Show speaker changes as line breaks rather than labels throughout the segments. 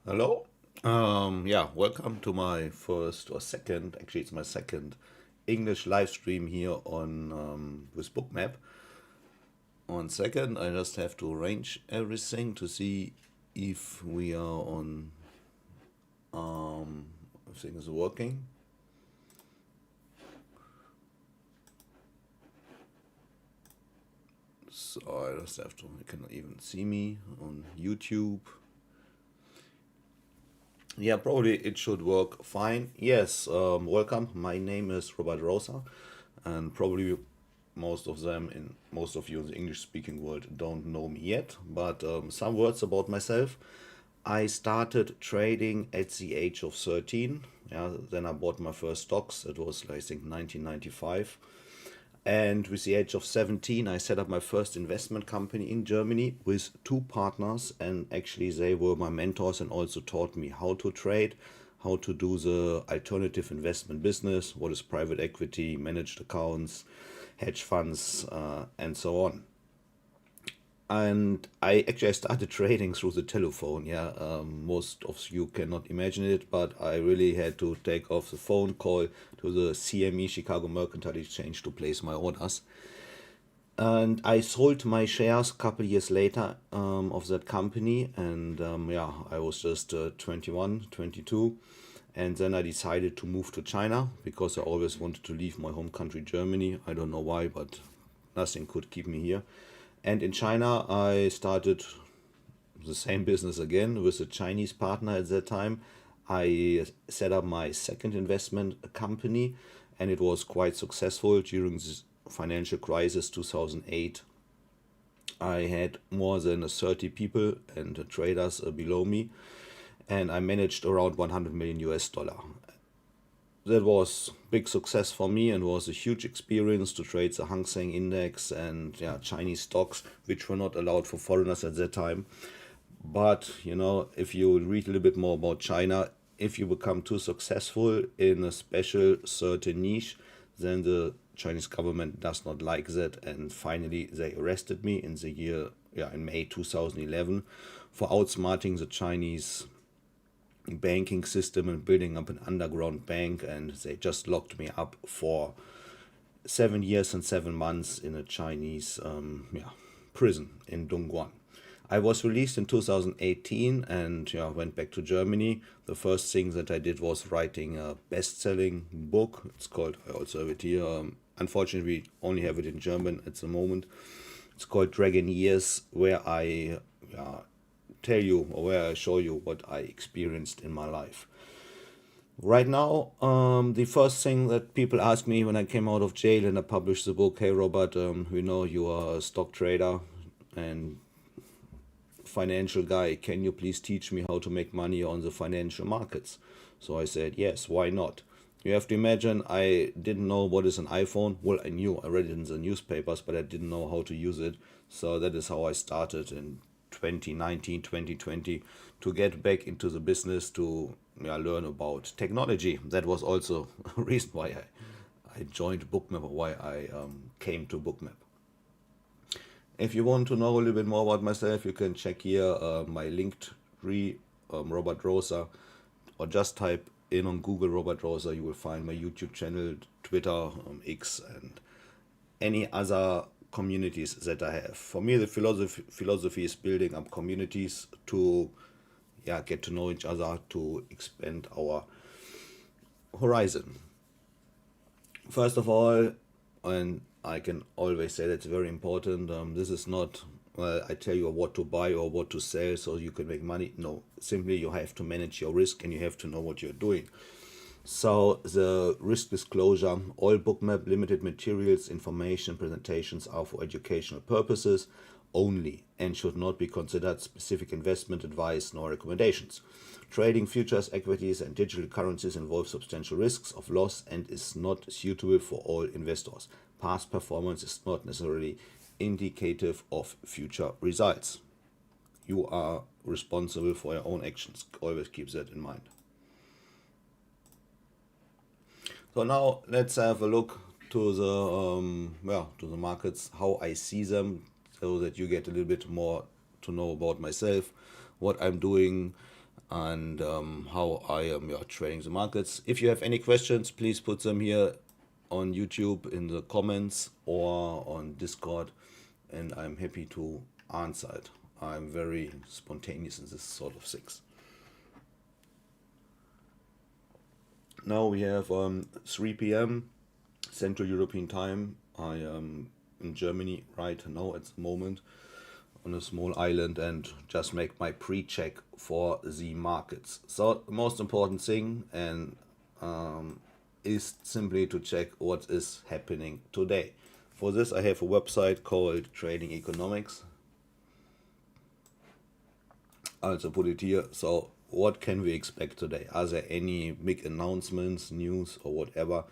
Hello. Yeah, welcome to my first or second, actually it's my second English live stream here on with Bookmap. One second, I just have to arrange everything to see if we are on, if things are working. So I just have to, you can even see me on YouTube. Yeah, probably it should work fine. Yes, welcome. My name is Robert Rother, and probably most of you in the English speaking world don't know me yet. But some words about myself. I started trading at the age of 13. Yeah, then I bought my first stocks. It was, I think, 1995. And with the age of 17, I set up my first investment company in Germany with two partners. And actually, they were my mentors and also taught me how to trade, how to do the alternative investment business, what is private equity, managed accounts, hedge funds, and so on. And I started trading through the telephone. Yeah, most of you cannot imagine it, but I really had to take off the phone call to the CME Chicago Mercantile Exchange to place my orders. And I sold my shares a couple years later of that company. And yeah, I was just 21, 22. And then I decided to move to China because I always wanted to leave my home country, Germany. I don't know why, but nothing could keep me here. And in China, I started the same business again with a Chinese partner at that time. I set up my second investment company, and it was quite successful during this financial crisis 2008. I had more than 30 people and traders below me, and I managed around 100 million US dollar. That was big success for me and was a huge experience to trade the Hang Seng Index and yeah, Chinese stocks, which were not allowed for foreigners at that time. But if you read a little bit more about China, if you become too successful in a special certain niche, then the Chinese government does not like that. And finally, they arrested me in the year, yeah, in May 2011 for outsmarting the Chinese banking system and building up an underground bank. And they just locked me up for 7 years and 7 months in a Chinese prison in Dongguan. I was released in 2018 and yeah, went back to Germany. The first thing that I did was writing a best-selling book. It's called, I also have it here. Unfortunately, we only have it in German at the moment. It's called Dragon Years, where I tell you or where I show you what I experienced in my life. Right now, the first thing that people ask me when I came out of jail and I published the book, hey Robert, we know you are a stock trader and financial guy. Can you please teach me how to make money on the financial markets? So I said, yes, why not? You have to imagine I didn't know what is an iPhone. Well, I knew, I read it in the newspapers, but I didn't know how to use it. So that is how I started in 2019, 2020 to get back into the business to learn about technology. That was also a reason why I joined Bookmap or why I came to Bookmap. If you want to know a little bit more about myself, you can check here my linked tree, Robert Rother, or just type in on Google Robert Rother. You will find my YouTube channel, Twitter, X, and any other communities that I have. For me, the philosophy is building up communities to get to know each other, to expand our horizon. First of all, and I can always say that's very important. This is not, well, I tell you what to buy or what to sell so you can make money. No, simply you have to manage your risk and you have to know what you're doing. So the risk disclosure, all Bookmap limited materials, information, presentations are for educational purposes only and should not be considered specific investment advice nor recommendations. Trading futures, equities, and digital currencies involves substantial risks of loss and is not suitable for all investors. Past performance is not necessarily indicative of future results. You are responsible for your own actions. Always keep that in mind. So now let's have a look to the markets, how I see them, so that you get a little bit more to know about myself, what I'm doing, and how I am trading the markets. If you have any questions, please put them here on YouTube in the comments or on Discord, and I'm happy to answer it. I'm very spontaneous in this sort of things. Now we have 3 p.m. Central European Time. I am in Germany right now at the moment on a small island and just make my pre-check for the markets. So the most important thing and is simply to check what is happening today. For this I have a website called Trading Economics. I'll also put it here. So what can we expect today? Are there any big announcements, news or whatever,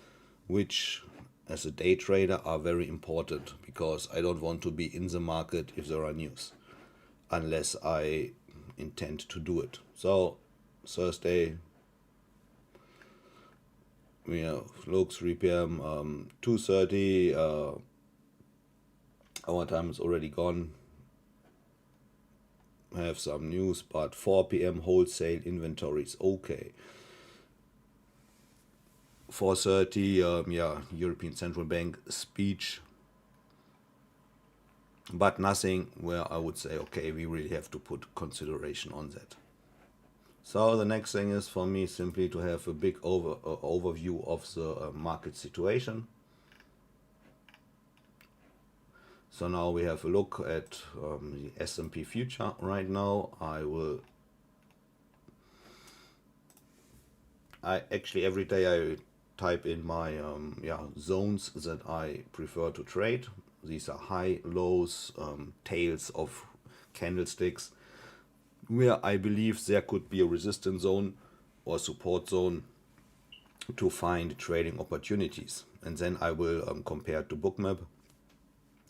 which as a day trader are very important, because I don't want to be in the market if there are news, unless I intend to do it. So Thursday, we have look 3 p.m. 2:30. Our time is already gone. I have some news, but 4 p.m. wholesale inventories. Okay. 4:30. European Central Bank speech. But nothing where I would say, okay, we really have to put consideration on that. So the next thing is for me simply to have a big overview of the market situation. So now we have a look at the S&P future right now. I actually every day I type in my zones that I prefer to trade. These are high, lows, tails of candlesticks, where I believe there could be a resistance zone or support zone to find trading opportunities. And then I will compare to Bookmap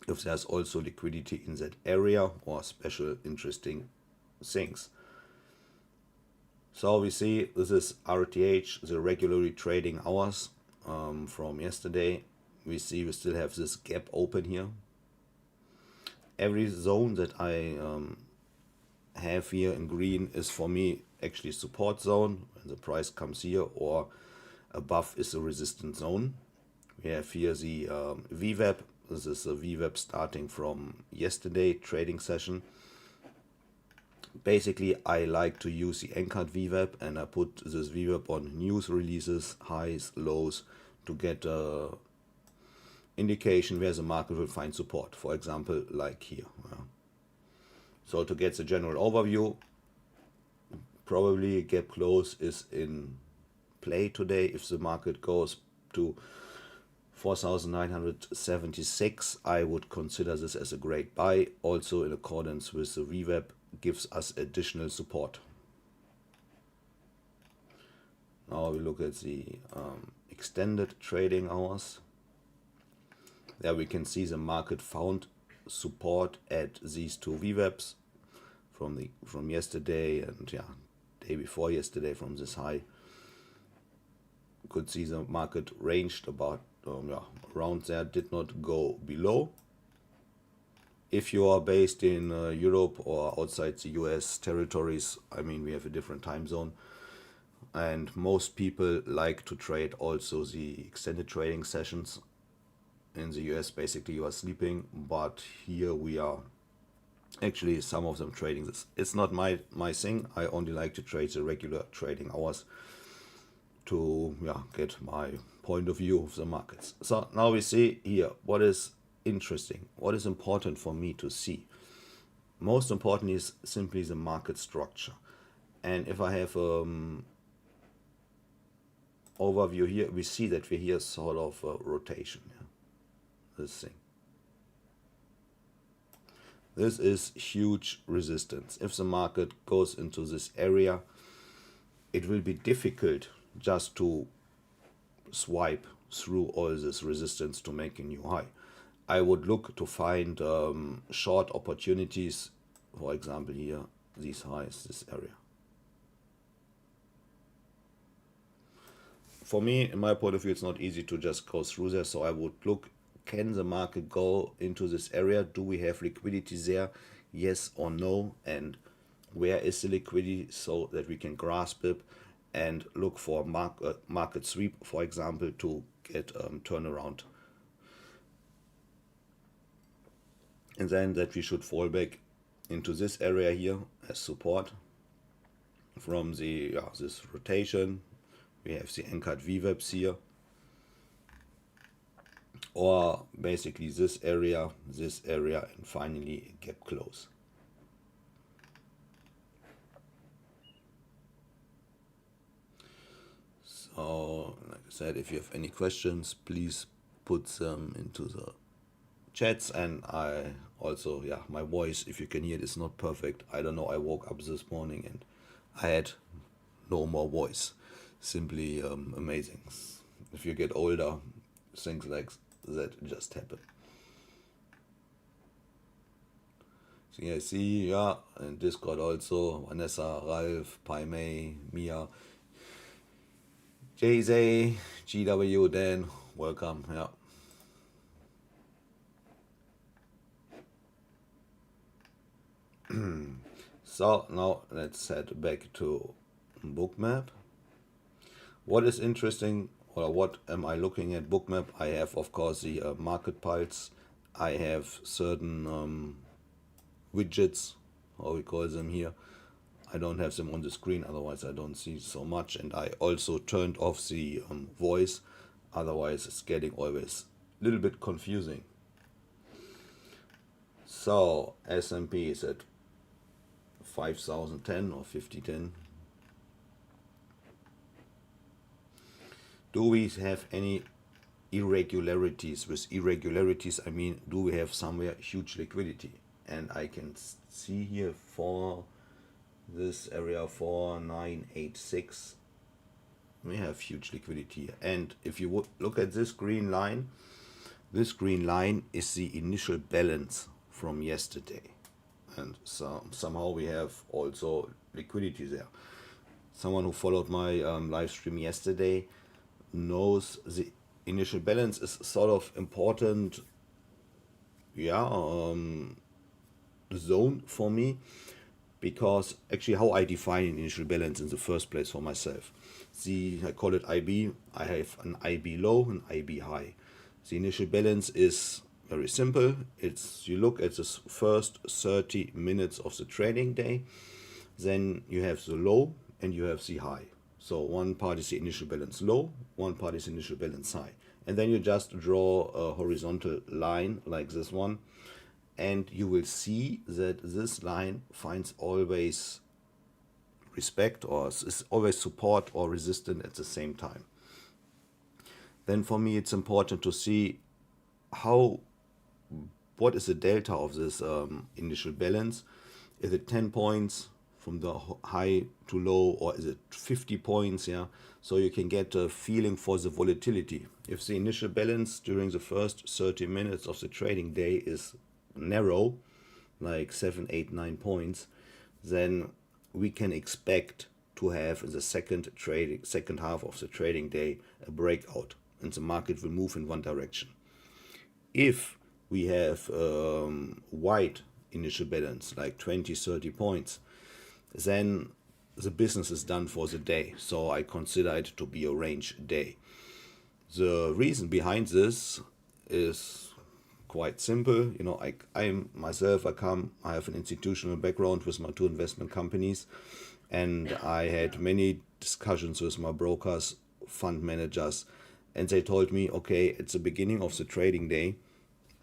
if there's also liquidity in that area or special interesting things. So we see this is RTH, the regularly trading hours from yesterday. We see we still have this gap open here. Every zone that I have here in green is for me actually support zone. When the price comes here or above is a resistance zone. We have here the VWAP. This is a VWAP starting from yesterday trading session. Basically, I like to use the anchored VWAP, and I put this VWAP on news releases, highs, lows, to get a indication where the market will find support. For example, like here. So to get the general overview, probably gap close is in play today. If the market goes to 4,976, I would consider this as a great buy. Also in accordance with the VWAP, gives us additional support. Now we look at the extended trading hours. There we can see the market found support at these two VWAPs from yesterday and day before yesterday from this high. You could see the market ranged about around there, did not go below. If you are based in Europe or outside the US territories, I mean, we have a different time zone. And most people like to trade also the extended trading sessions. In the US, basically you are sleeping, but here we are actually some of them trading this. It's not my thing. I only like to trade the regular trading hours to get my point of view of the markets. So now we see here what is interesting, what is important for me to see. Most important is simply the market structure. And if I have overview here, we see that we here sort of a rotation. This thing. This is huge resistance. If the market goes into this area, it will be difficult just to swipe through all this resistance to make a new high. I would look to find short opportunities, for example here, these highs, this area. For me, in my point of view, it's not easy to just go through there, so I would look, can the market go into this area? Do we have liquidity there? Yes or no? And where is the liquidity so that we can grasp it and look for market sweep, for example, to get turnaround. And then that we should fall back into this area here as support from the this rotation. We have the anchored VWAPs here, or basically this area, and finally a gap close. So, like I said, if you have any questions, please put them into the chats. And I also, my voice, if you can hear it, is not perfect. I don't know, I woke up this morning and I had no more voice. Simply amazing. If you get older, things like that just happen. So I see, and Discord also, Vanessa, Ralph, Pai Mei, Mia, JZ, GW, Dan, welcome, So now let's head back to Bookmap. What is interesting, or what am I looking at Bookmap? I have, of course, the market pulse. I have certain widgets, how we call them here. I don't have them on the screen, otherwise I don't see so much. And I also turned off the voice, otherwise it's getting always a little bit confusing. So S&P is at 5010 or 5010. Do we have any irregularities? With irregularities, I mean, do we have somewhere huge liquidity? And I can see here for this area 4986, we have huge liquidity. And if you would look at this green line is the initial balance from yesterday. And so somehow we have also liquidity there. Someone who followed my live stream yesterday knows the initial balance is sort of important zone for me, because actually how I define initial balance in the first place for myself. I call it IB. I have an IB low and IB high. The initial balance is very simple. It's you look at the first 30 minutes of the trading day, then you have the low and you have the high. So one part is the initial balance low, one part is initial balance high. And then you just draw a horizontal line like this one, and you will see that this line finds always respect, or is always support or resistance at the same time. Then for me it's important to see what is the delta of this initial balance. Is it 10 points from the high to low, or is it 50 points? So you can get a feeling for the volatility. If the initial balance during the first 30 minutes of the trading day is narrow, like 7, 8, 9 points, then we can expect to have in the second half of the trading day a breakout, and the market will move in one direction. If we have wide initial balance, like 20, 30 points, then the business is done for the day. So I consider it to be a range day. The reason behind this is quite simple. I have an institutional background with my 2 investment companies, and I had many discussions with my brokers, fund managers, and they told me, okay, at the beginning of the trading day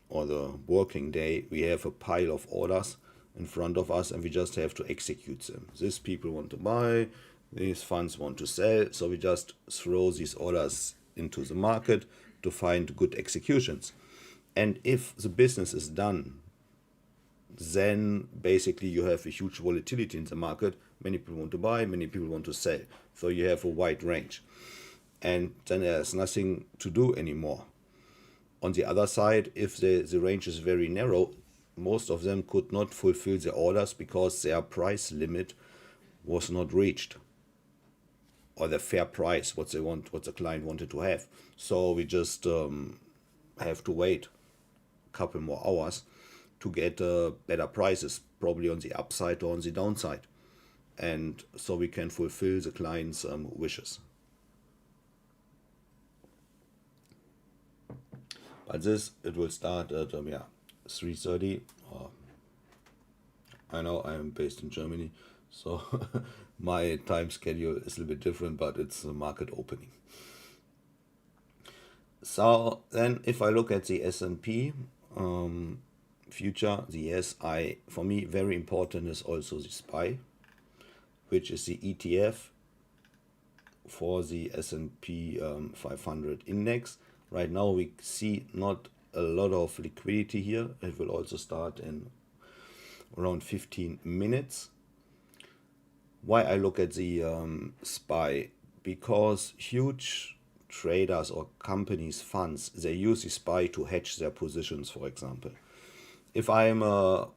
or the working day, we have a pile of orders in front of us and we just have to execute them. These people want to buy, these funds want to sell, so we just throw these orders into the market to find good executions. And if the business is done, then basically you have a huge volatility in the market. Many people want to buy, many people want to sell. So you have a wide range. And then there's nothing to do anymore. On the other side, if the range is very narrow, most of them could not fulfill their orders because their price limit was not reached, or the fair price, what the client wanted to have. So we just have to wait a couple more hours to get better prices, probably on the upside or on the downside. and so we can fulfill the client's wishes. But this, it will start at 3:30. I know I'm based in Germany, so my time schedule is a little bit different, but it's the market opening. So then if I look at the S&P future, the SI, for me, very important is also the SPY, which is the ETF for the S&P 500 index. Right now we see not a lot of liquidity here. It will also start in around 15 minutes. Why I look at the SPY? Because huge traders or companies, funds, they use the SPY to hedge their positions, for example. If I'm a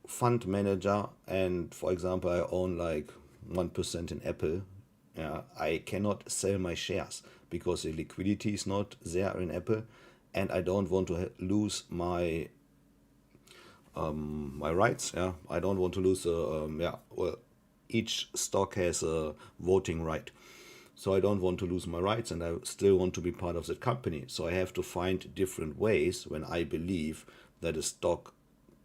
fund manager and, for example, I own like 1% in Apple, I cannot sell my shares because the liquidity is not there in Apple, and I don't want to lose my my rights. I don't want to lose. Each stock has a voting right, so I don't want to lose my rights, and I still want to be part of that company. So I have to find different ways when I believe that a stock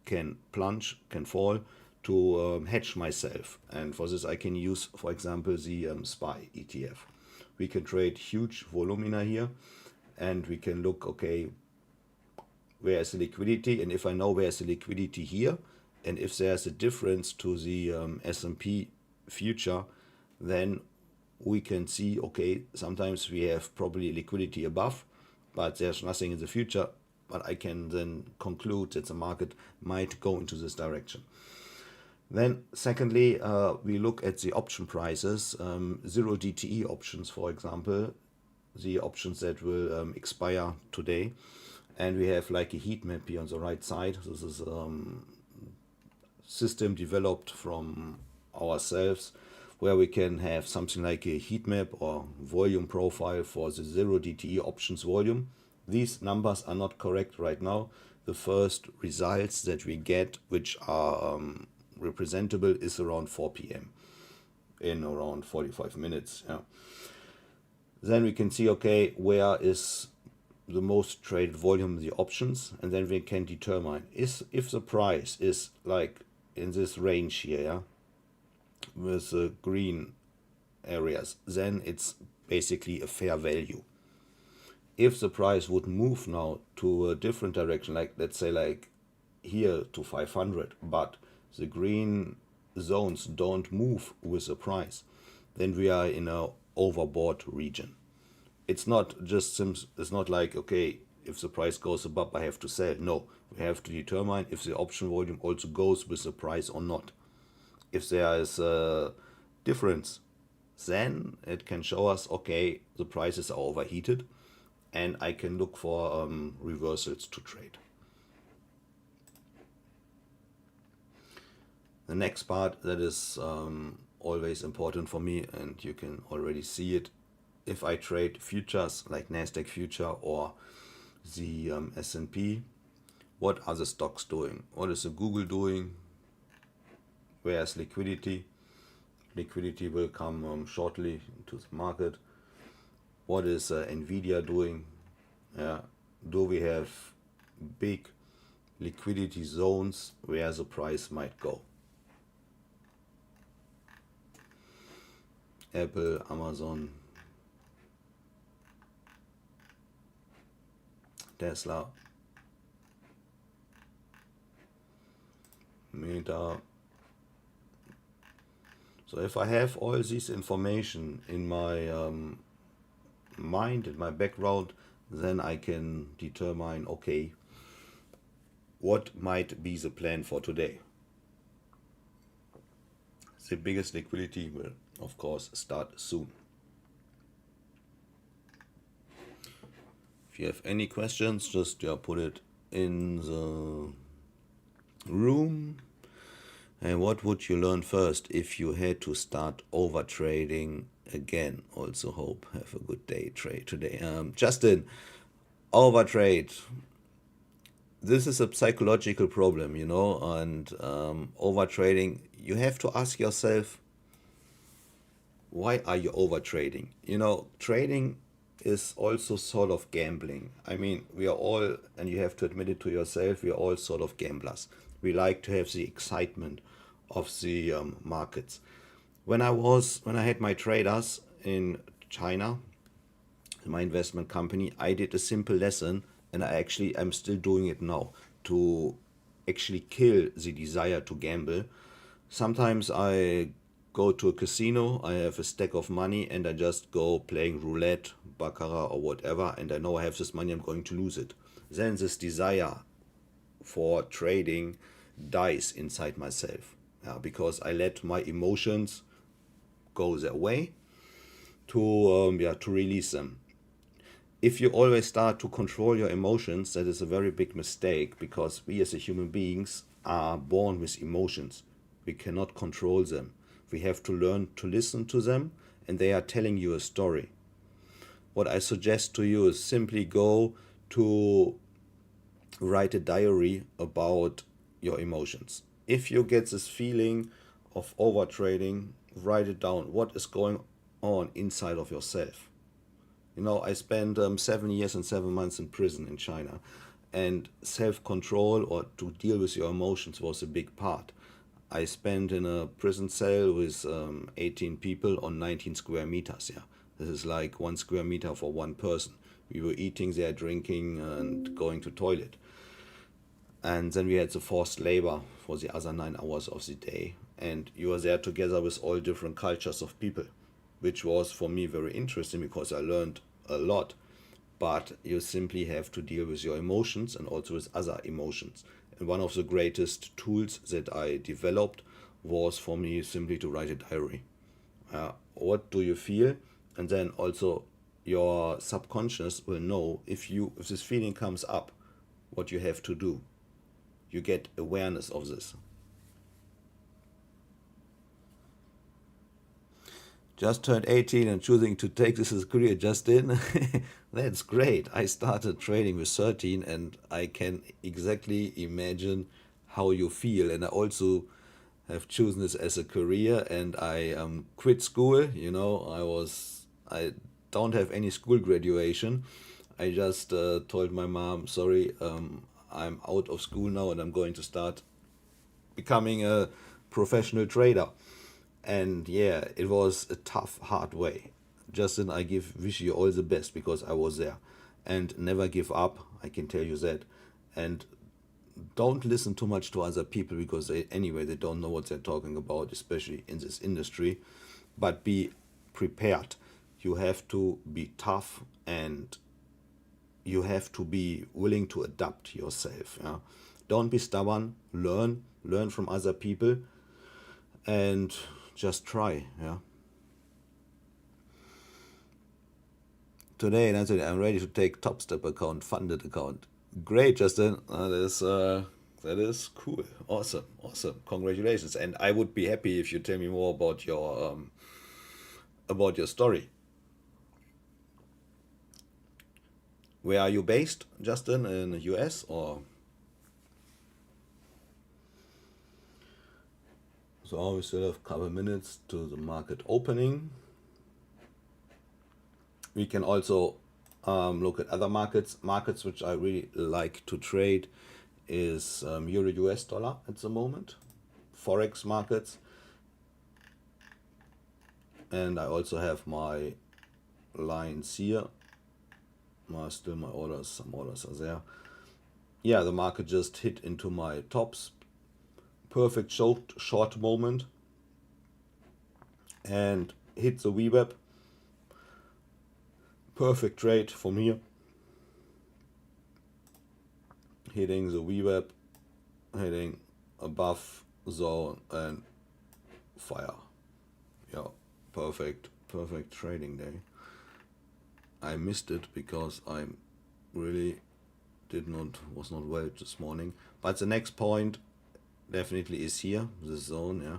can plunge, can fall, to hedge myself. And for this, I can use, for example, the SPY ETF. We can trade huge volumina here, and we can look, okay, where is the liquidity? And if I know where is the liquidity here, and if there's a difference to the S&P future, then we can see, okay, sometimes we have probably liquidity above, but there's nothing in the future. But I can then conclude that the market might go into this direction. Then secondly, we look at the option prices, 0 DTE options, for example, the options that will expire today. And we have like a heat map here on the right side. This is system developed from ourselves, where we can have something like a heat map or volume profile for the 0 DTE options volume. These numbers are not correct right now. The first results that we get, which are representable, is around 4 p.m. in around 45 minutes. Then we can see, okay, where is the most traded volume, the options, and then we can determine if the price is like in this range here, with the green areas, then it's basically a fair value. If the price would move now to a different direction, like let's say like here to 500, but the green zones don't move with the price, then we are in a overbought region. It's not like, okay, if the price goes above, I have to sell. No, we have to determine if the option volume also goes with the price or not. If there is a difference, then it can show us, okay, the prices are overheated, and I can look for reversals to trade. The next part that is always important for me, and you can already see it, if I trade futures like Nasdaq future or the S&P, what are the stocks doing? What is the Google doing? Where's liquidity? Liquidity will come shortly into the market. What is NVIDIA doing? Do we have big liquidity zones where the price might go? Apple, Amazon, Tesla, Meta. So if I have all this information in my mind, in my background, then I can determine, okay, what might be the plan for today. The biggest liquidity will, of course, start soon. If you have any questions, just put it in the room. And what would you learn first if you had to start over trading again? Also hope have a good day trade today. Justin, over trade. This is a psychological problem, and over trading, you have to ask yourself, why are you over trading? You know, trading is also sort of gambling. I mean, we are all, and you have to admit it to yourself, we are all sort of gamblers. We like to have the excitement of the markets. When I had my traders in China, my investment company, I did a simple lesson, and I'm still doing it now to actually kill the desire to gamble. Sometimes I go to a casino, I have a stack of money, and I just go playing roulette, baccarat, or whatever, and I know I have this money, I'm going to lose it. Then this desire for trading dies inside myself, because I let my emotions go their way to release them. If you always start to control your emotions, that is a very big mistake, because we as a human beings are born with emotions. We cannot control them. We have to learn to listen to them, and they are telling you a story. What I suggest to you is simply go to write a diary about your emotions. If you get this feeling of over trading, write it down. What is going on inside of yourself? You know, I spent 7 years and 7 months in prison in China, and self control or to deal with your emotions was a big part. I spent in a prison cell with 18 people on 19 square meters. Yeah, this is like 1 square meter for one person. We were eating there, drinking, and going to toilet. And then we had the forced labor for the other 9 hours of the day. And you were there together with all different cultures of people, which was for me very interesting because I learned a lot. But you simply have to deal with your emotions and also with other emotions. And one of the greatest tools that I developed was for me simply to write a diary. What do you feel? And then also your subconscious will know if this feeling comes up, what you have to do. You get awareness of this. Just turned 18 and choosing to take this as a career, Justin. That's great. I started trading with 13, and I can exactly imagine how you feel. And I also have chosen this as a career, and I quit school. You know, I don't have any school graduation. I just told my mom, sorry, I'm out of school now, and I'm going to start becoming a professional trader. And yeah, it was a tough, hard way. Justin, wish you all the best because I was there. And never give up, I can tell you that. And don't listen too much to other people because they don't know what they're talking about, especially in this industry. But be prepared. You have to be tough, and you have to be willing to adapt yourself. Yeah? Don't be stubborn. Learn from other people, and just try. Yeah. Today, that's it. I'm ready to take Top Step account, funded account. Great, Justin. That is cool. Awesome. Congratulations. And I would be happy if you tell me more about your story. Where are you based, Justin? In the US or? So we still have a couple minutes to the market opening. We can also look at other markets. Markets which I really like to trade is Euro US dollar at the moment, Forex markets, and I also have my lines here. Still my orders, some orders are there. Yeah, the market just hit into my tops. Perfect short moment and hit the VWAP. Perfect trade from here. Hitting the VWAP, hitting above zone and fire. Yeah, perfect trading day. I missed it because I really was not well this morning. But the next point definitely is here, this zone, yeah,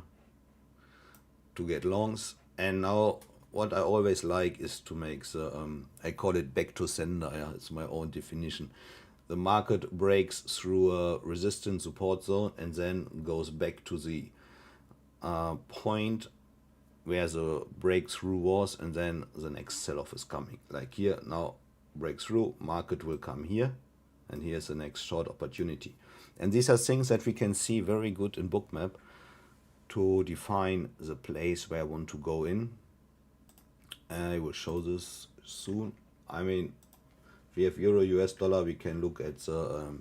to get longs. And now what I always like is to make the I call it back to sender. Yeah, it's my own definition. The market breaks through a resistance support zone and then goes back to the point where the breakthrough was, and then the next sell-off is coming. Like here now, breakthrough, market will come here, and here's the next short opportunity. And these are things that we can see very good in Bookmap to define the place where I want to go in. I will show this soon. I mean, we have euro US dollar, we can look at the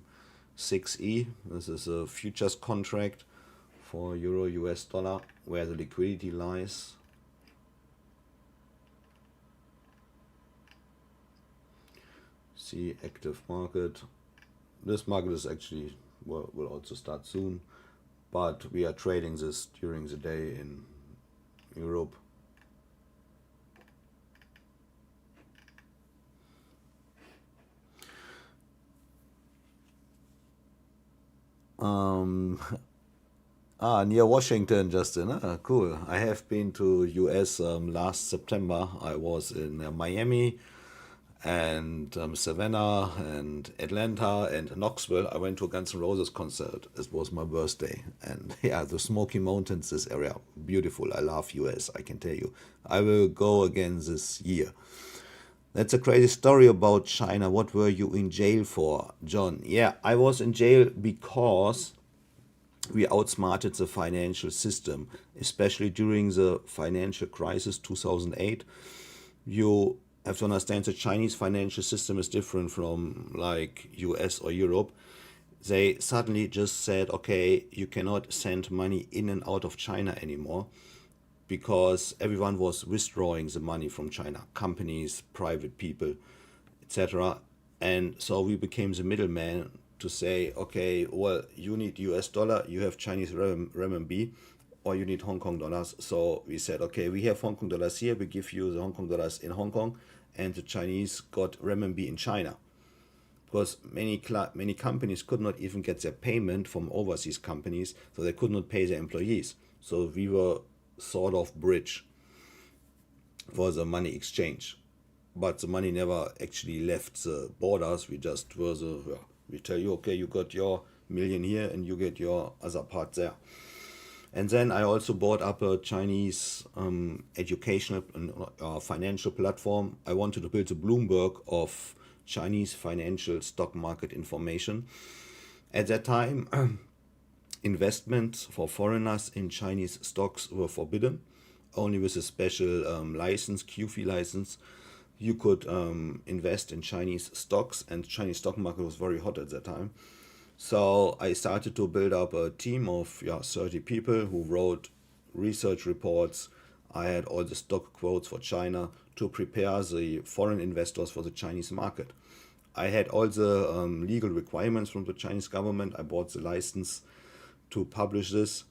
6E. This is a futures contract for euro US dollar where the liquidity lies. See active market. This market is actually will also start soon, but we are trading this during the day in Europe. Near Washington, Justin. Cool. I have been to US last September. I was in Miami and Savannah and Atlanta and Knoxville. I went to a Guns N' Roses concert. It was my birthday. And yeah, the Smoky Mountains, this area, beautiful. I love US, I can tell you. I will go again this year. That's a crazy story about China. What were you in jail for, John? Yeah, I was in jail because we outsmarted the financial system, especially during the financial crisis 2008. You have to understand the Chinese financial system is different from like US or Europe. They suddenly just said, okay, you cannot send money in and out of China anymore, because everyone was withdrawing the money from China, companies, private people, etc. And so we became the middleman to say, okay, well, you need US dollar, you have Chinese renminbi, or you need Hong Kong dollars. So we said, okay, we have Hong Kong dollars here, we give you the Hong Kong dollars in Hong Kong, and the Chinese got renminbi in China. Because many companies could not even get their payment from overseas companies, so they could not pay their employees. So we were sort of bridge for the money exchange, but the money never actually left the borders. We just were we tell you, okay, you got your million here and you get your other part there. And then I also bought up a Chinese educational financial platform. I wanted to build a Bloomberg of Chinese financial stock market information. At that time, investments for foreigners in Chinese stocks were forbidden. Only with a special license, QFI license, you could invest in Chinese stocks, and the Chinese stock market was very hot at that time. So I started to build up a team of 30 people who wrote research reports. I had all the stock quotes for China to prepare the foreign investors for the Chinese market. I had all the legal requirements from the Chinese government. I bought the license to publish this,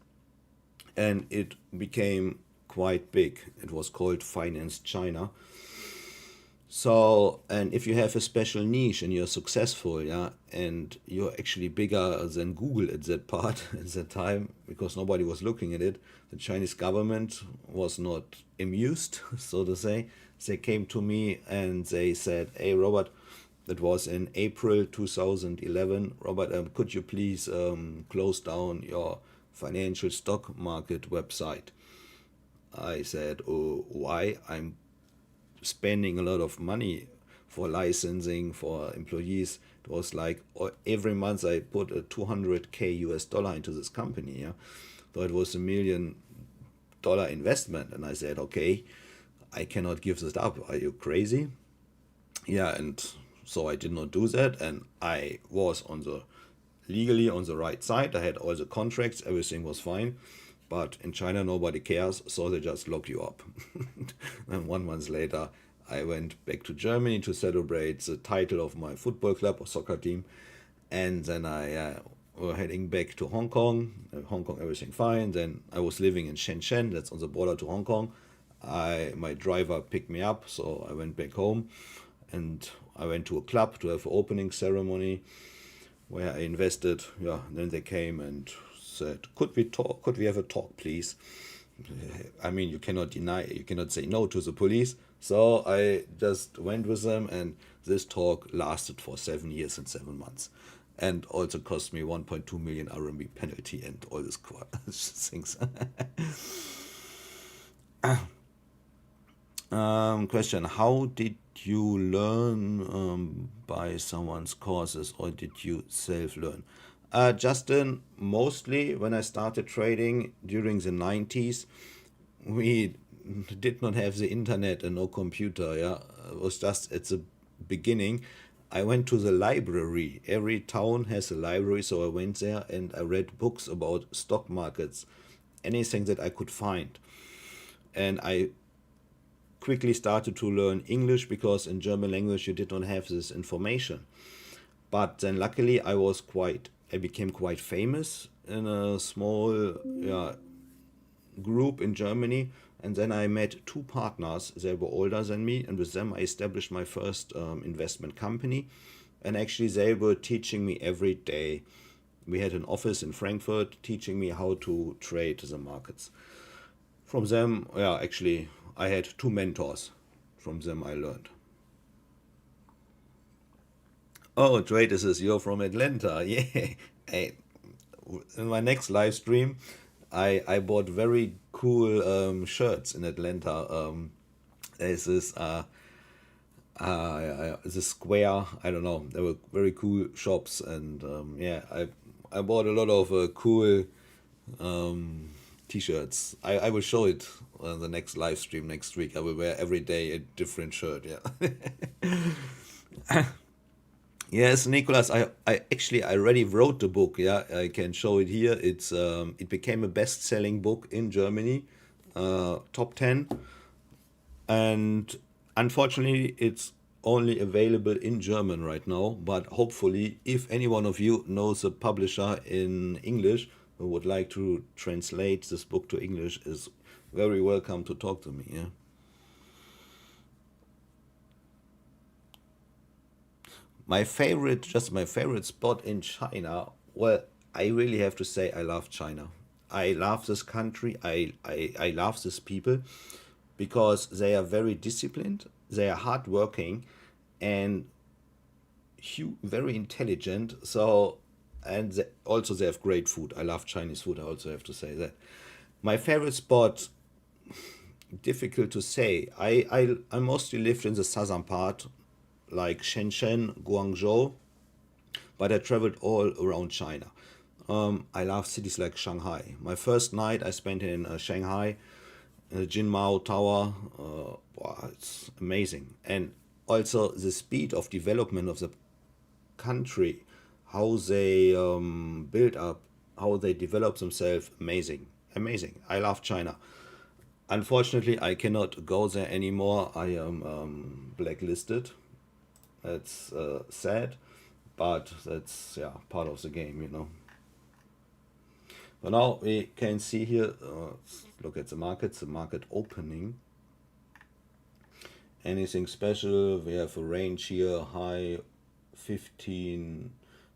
and it became quite big. It was called Finance China. So, and if you have a special niche and you're successful, and you're actually bigger than Google at that part at that time, because nobody was looking at it, the Chinese government was not amused, so to say. They came to me and they said, hey, Robert, that was in April 2011. Robert, could you please close down your financial stock market website? I said, oh, why? I'm spending a lot of money for licensing, for employees. It was like every month I put a 200K US dollar into this company. Yeah? So it was $1 million investment. And I said, okay, I cannot give this up. Are you crazy? Yeah, and so I did not do that, and I was legally on the right side. I had all the contracts, everything was fine, but in China nobody cares, so they just lock you up. And 1 month later, I went back to Germany to celebrate the title of my football club or soccer team, and then I were heading back to Hong Kong. Hong Kong, everything fine. Then I was living in Shenzhen, that's on the border to Hong Kong. My driver picked me up, so I went back home. And I went to a club to have an opening ceremony where I invested. Yeah, then they came and said, could we talk? Could we have a talk, please? I mean, you cannot say no to the police. So I just went with them, and this talk lasted for 7 years and 7 months. And also cost me 1.2 million RMB penalty and all these things. Question: how did you learn by someone's courses, or did you self-learn? Justin, mostly when I started trading during the 90s, we did not have the internet and no computer. Yeah, it was just at the beginning. I went to the library. Every town has a library, so I went there and I read books about stock markets, anything that I could find. And I quickly started to learn English because in German language you did not have this information. But then luckily I became quite famous in a small, yeah, group in Germany. And then I met two partners. They were older than me, and with them I established my first investment company. And actually they were teaching me every day. We had an office in Frankfurt teaching me how to trade the markets. From them, yeah, actually I had two mentors. From them I learned. Oh, Trade, this is you're from Atlanta. Yeah. Hey, in my next live stream, I bought very cool shirts in Atlanta. There's this square. I don't know. There were very cool shops, and yeah, I bought a lot of cool t-shirts. I will show it on the next live stream next week. I will wear every day a different shirt. Yeah. Yes, Nicholas, I actually I already wrote the book. Yeah, I can show it here. It became a best-selling book in Germany, top 10, and unfortunately it's only available in German right now. But hopefully, if any one of you knows a publisher in English who would like to translate this book to English, is very welcome to talk to me. Yeah. My favorite spot in China. Well, I really have to say I love China. I love this country. I love these people because they are very disciplined, they are hardworking, and very intelligent. So, and also they have great food. I love Chinese food. I also have to say that. My favorite spot, difficult to say. I mostly lived in the southern part, like Shenzhen, Guangzhou, but I traveled all around China. I love cities like Shanghai. My first night I spent in Shanghai, Jinmao Tower. Wow, it's amazing. And also the speed of development of the country, how they build up, how they develop themselves, amazing. Amazing. I love China. Unfortunately, I cannot go there anymore. I am blacklisted. That's sad, but that's, yeah, part of the game. But now we can see here, let's look at the markets, the market opening. Anything special? We have a range here, high 15,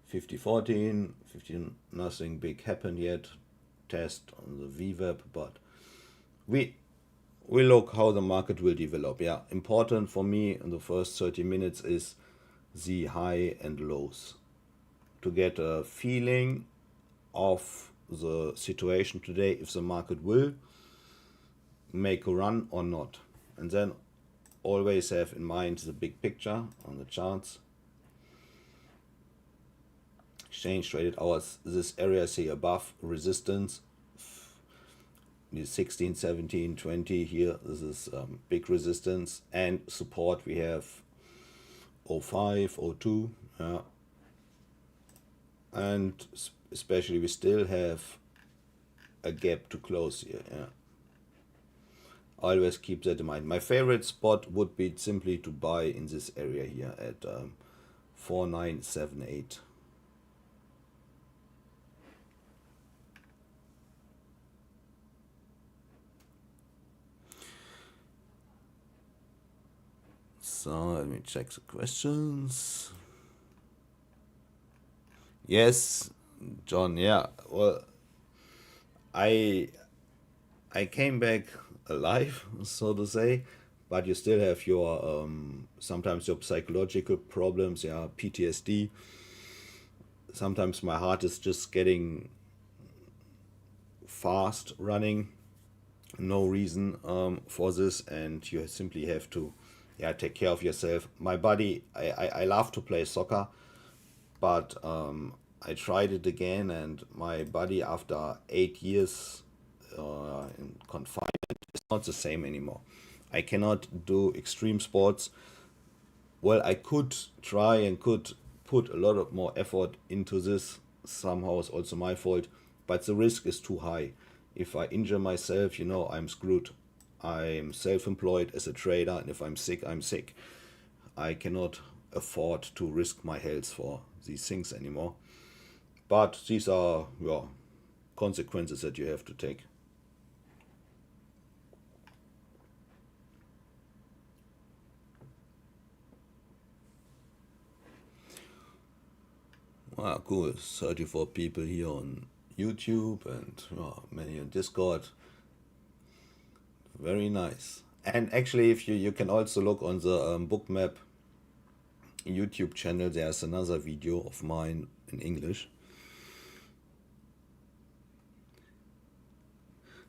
50, 14, 15, nothing big happened yet. Test on the VWAP, but we look how the market will develop. Yeah, important for me in the first 30 minutes is the high and lows to get a feeling of the situation today, if the market will make a run or not. And then always have in mind the big picture on the charts. Exchange traded hours, this area see above resistance, 16, 17, 20 here. This is big resistance, and support we have 05, 02. Yeah. And especially we still have a gap to close here. Yeah. Always keep that in mind. My favorite spot would be simply to buy in this area here at 4978. So let me check the questions. Yes, John. Yeah. Well, I came back alive, so to say, but you still have your sometimes your psychological problems. Yeah, PTSD. Sometimes my heart is just getting fast running. no reason for this, and you simply have to, yeah, take care of yourself. My body, I love to play soccer, but I tried it again, and my body after 8 years in confinement is not the same anymore. I cannot do extreme sports. Well, I could try and could put a lot of more effort into this. Somehow it's also my fault, but the risk is too high. If I injure myself, I'm screwed. I'm self-employed as a trader, and if I'm sick, I'm sick. I cannot afford to risk my health for these things anymore. But these are, yeah, consequences that you have to take. Wow, cool. 34 people here on YouTube and many on Discord. Very nice. And actually, if you can also look on the Bookmap YouTube channel, there's another video of mine in English.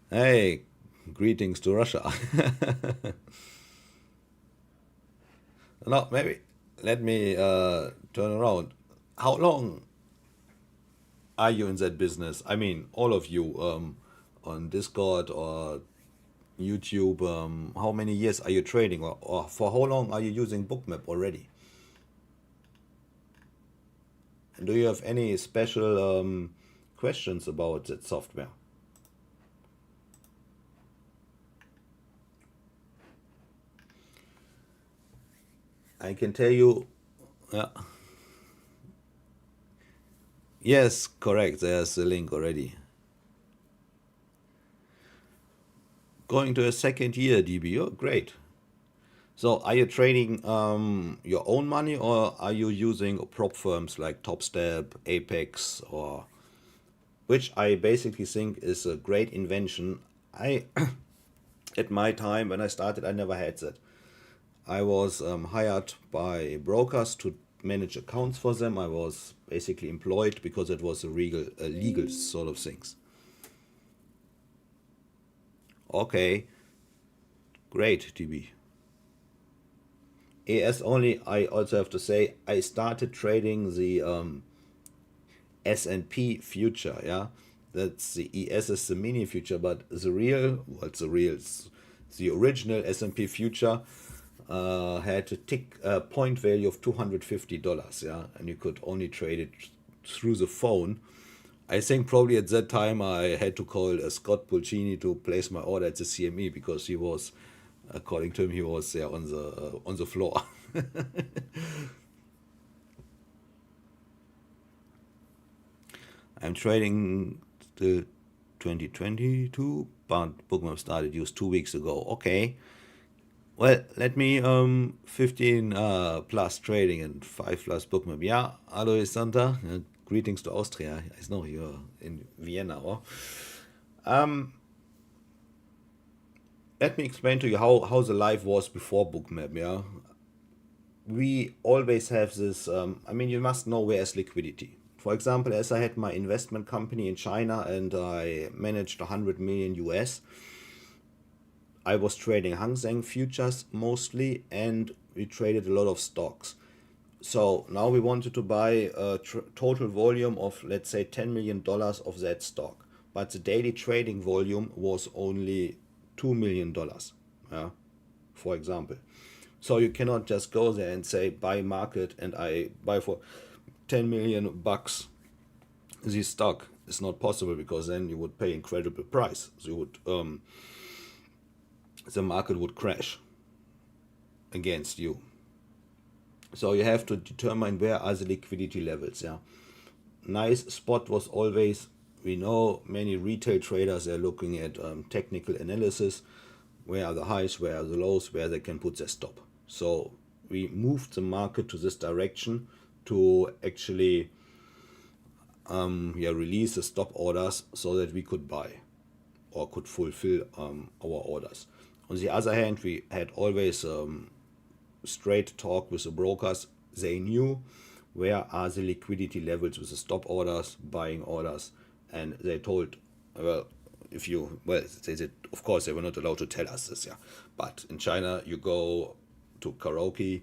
Hey, greetings to Russia. No, maybe let me turn around. How long are you in that business? I mean, all of you on Discord or YouTube. How many years are you trading, or for how long are you using Bookmap already? And do you have any special questions about that software? I can tell you, yeah, yes, correct. There's the link already. Going to a second year, DB. Oh, great. So, are you trading your own money, or are you using prop firms like Topstep, Apex, or which I basically think is a great invention? I At my time when I started, I never had that. I was hired by brokers to manage accounts for them. I was basically employed because it was a legal sort of things. Okay, great, TB. AS only. I also have to say I started trading the S&P future. Yeah, that's the ES is the mini future, but the real, what's the real? The original S&P future had a tick point value of $250. Yeah, and you could only trade it through the phone. I think probably at that time I had to call Scott Pulcini to place my order at the CME because he was, according to him, he was there on the floor. I'm trading till 2022, but Bookmap started use 2 weeks ago. Okay. Well, let me 15 plus trading and 5 plus Bookmap. Yeah, hello Santa. Greetings to Austria. I know you're in Vienna. Or let me explain to you how the life was before Bookmap. Yeah, we always have this. I mean, you must know where's liquidity. For example, as I had my investment company in China and I managed 100 million US, I was trading Hang Seng futures mostly, and we traded a lot of stocks. So now we wanted to buy a total volume of, let's say, $10 million of that stock. But the daily trading volume was only $2 million, yeah, for example. So you cannot just go there and say buy market and I buy for 10 million bucks this stock. It's not possible because then you would pay incredible price. So you would the market would crash against you. So you have to determine where are the liquidity levels. Yeah, nice spot was always, we know many retail traders are looking at technical analysis. Where are the highs? Where are the lows? Where they can put their stop. So we moved the market to this direction to actually release the stop orders so that we could buy or could fulfill our orders. On the other hand, we had always straight talk with the brokers. They knew where are the liquidity levels with the stop orders, buying orders, and they told, well, if you, well, they said, of course, they were not allowed to tell us this, yeah. But in China, you go to karaoke,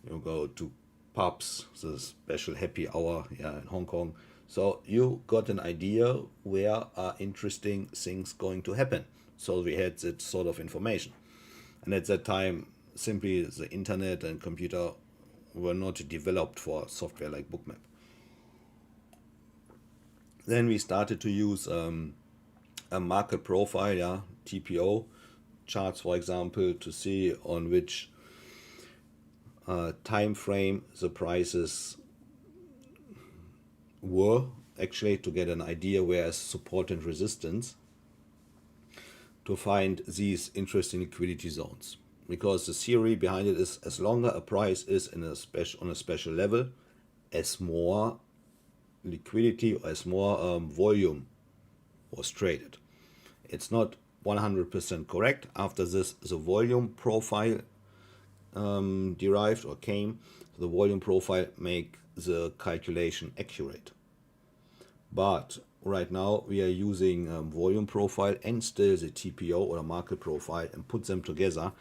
you go to pubs, the special happy hour, yeah, in Hong Kong. So you got an idea where are interesting things going to happen. So we had that sort of information. And at that time, simply the internet and computer were not developed for software like Bookmap. Then we started to use a market profile, yeah, TPO charts, for example, to see on which time frame the prices were, actually to get an idea where is support and resistance, to find these interesting liquidity zones. Because the theory behind it is, as longer a price is in on a special level, as more liquidity or as more volume was traded. It's not 100% correct. After this, the volume profile derived or came. The volume profile make the calculation accurate. But right now we are using volume profile and still the TPO or the market profile and put them together,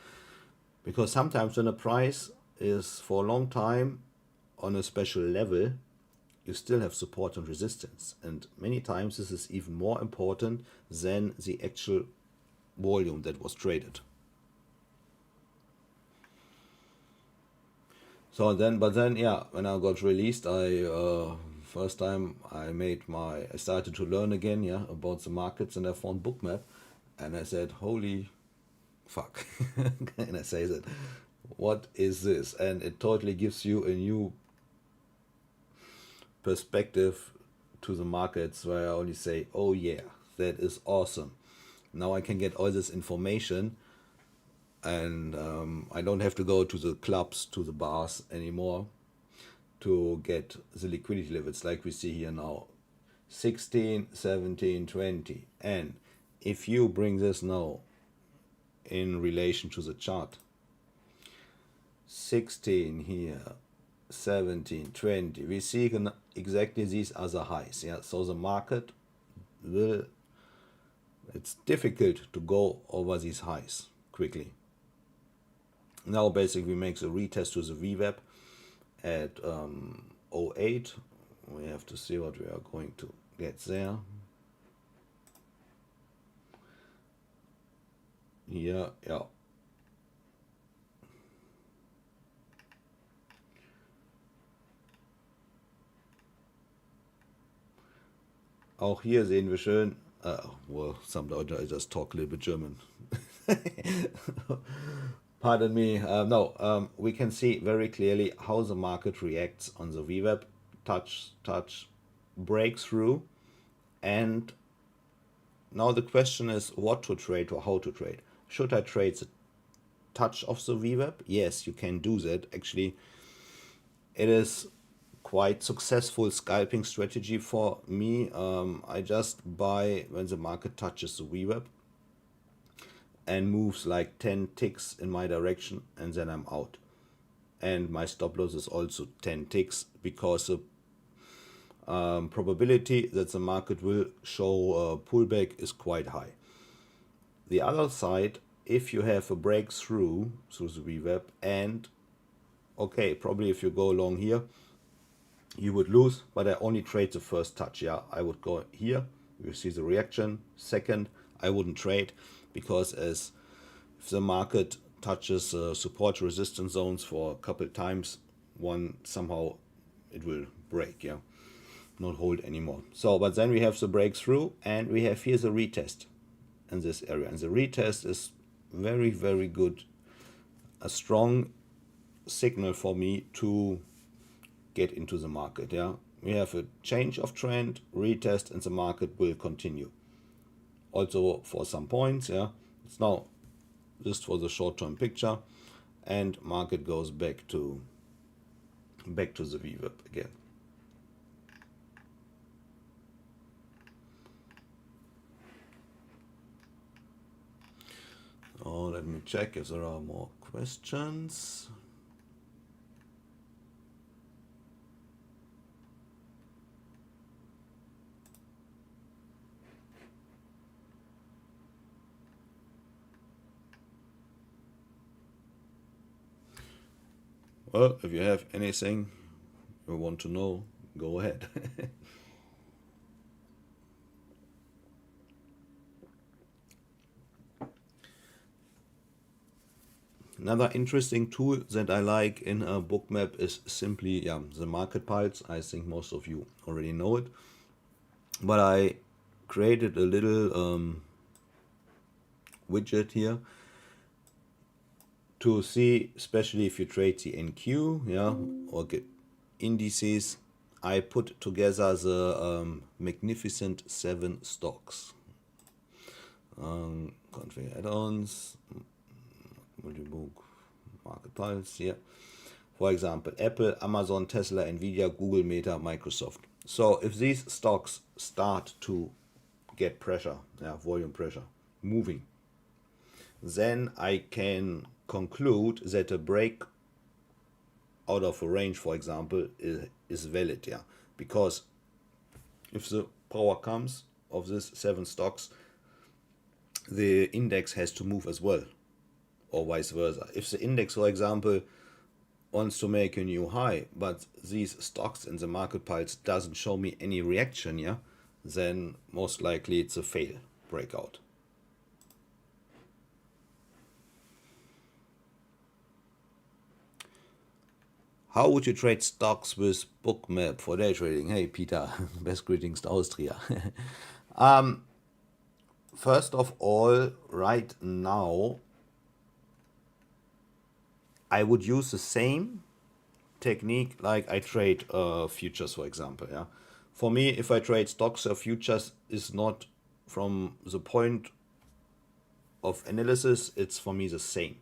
because sometimes when a price is for a long time on a special level, you still have support and resistance, and many times this is even more important than the actual volume that was traded. So then, yeah, when I got released, first time I started to learn again, yeah, about the markets, and I found Bookmap, and I said, holy fuck. And I say that, what is this? And it totally gives you a new perspective to the markets, where I only say, oh yeah, that is awesome. Now I can get all this information, and I don't have to go to the clubs, to the bars anymore to get the liquidity levels like we see here now, 16, 17, 20. And if you bring this now in relation to the chart, 16 here, 17, 20, we see exactly these are the highs. Yeah, so the market will, it's difficult to go over these highs quickly. Now basically we make the retest to the VWAP at 08. We have to see what we are going to get there. Here, yeah. Auch hier sehen wir schön, well, some Leute, I just talk a little bit German. Pardon me. No, we can see very clearly how the market reacts on the VWAP, touch, breakthrough. And now the question is what to trade or how to trade. Should I trade the touch of the VWAP? Yes, you can do that. Actually, it is quite successful scalping strategy for me. I just buy when the market touches the VWAP and moves like 10 ticks in my direction, and then I'm out. And my stop loss is also 10 ticks, because the probability that the market will show a pullback is quite high. The other side, if you have a breakthrough through the VWAP, and okay, probably if you go along here, you would lose, but I only trade the first touch. Yeah, I would go here, you see the reaction. Second, I wouldn't trade, because as if the market touches support resistance zones for a couple times, somehow it will break, yeah, not hold anymore. So, but then we have the breakthrough, and we have here the retest in this area, and the retest is very, very good, a strong signal for me to get into the market. Yeah, we have a change of trend, retest, and the market will continue also for some points. Yeah, it's now just for the short-term picture, and market goes back to the VWAP again. Oh, let me check if there are more questions. Well, if you have anything you want to know, go ahead. Another interesting tool that I like in a Bookmap is simply the market pulse. I think most of you already know it. But I created a little widget here to see, especially if you trade the NQ, or get indices. I put together the magnificent 7 stocks. Config add-ons, multibook, market pulse, yeah. For example, Apple, Amazon, Tesla, Nvidia, Google, Meta, Microsoft. So if these stocks start to get pressure, volume pressure, moving, then I can conclude that a break out of a range, for example, is valid, because if the power comes of these 7 stocks, the index has to move as well, or vice versa. If the index, for example, wants to make a new high, but these stocks in the market pulse doesn't show me any reaction, then most likely it's a fail breakout. How would you trade stocks with Bookmap for day trading? Hey, Peter, best greetings to Austria. First of all, right now, I would use the same technique like I trade futures, for example. For me, if I trade stocks or futures, is not from the point of analysis, it's for me the same.